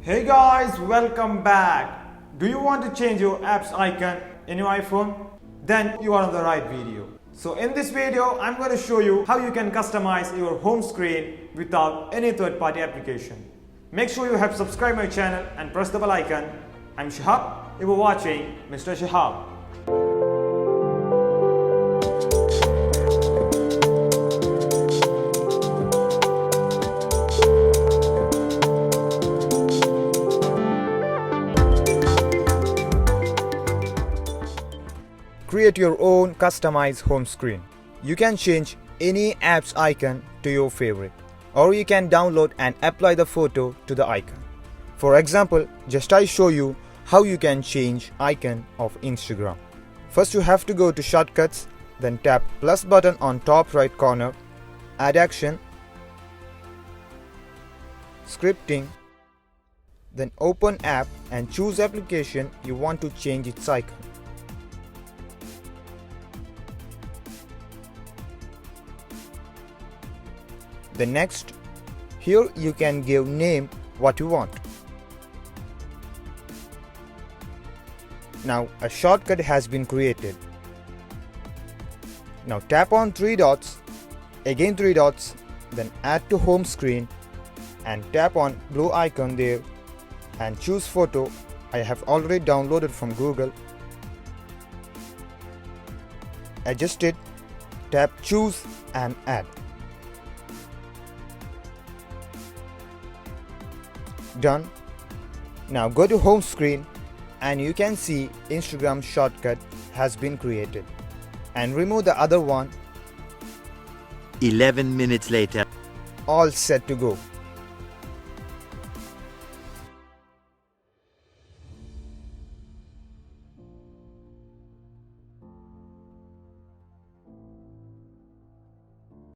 Hey guys, welcome back. Do you want to change your apps icon in your iPhone? Then you are on the right video. So in this video, I'm going to show you how you can customize your home screen without any third-party application. Make sure you have subscribed my channel and press the bell icon. I'm Shihab. You are watching Mr. Shihab. Create your own customized home screen. You can change any app's icon to your favorite, or you can download and apply the photo to the icon. For example, just I show you how you can change icon of Instagram. First you have to go to shortcuts, then tap plus button on top right corner, add action, scripting, then open app and choose application you want to change its icon. The next, here you can give name what you want. Now a shortcut has been created. Now tap on 3 dots, again 3 dots, then add to home screen and tap on blue icon there and choose photo. I have already downloaded from Google. Adjust it, tap choose and add. Done. Now go to home screen and you can see Instagram shortcut has been created, and remove the other one. 11 minutes later. All set to go.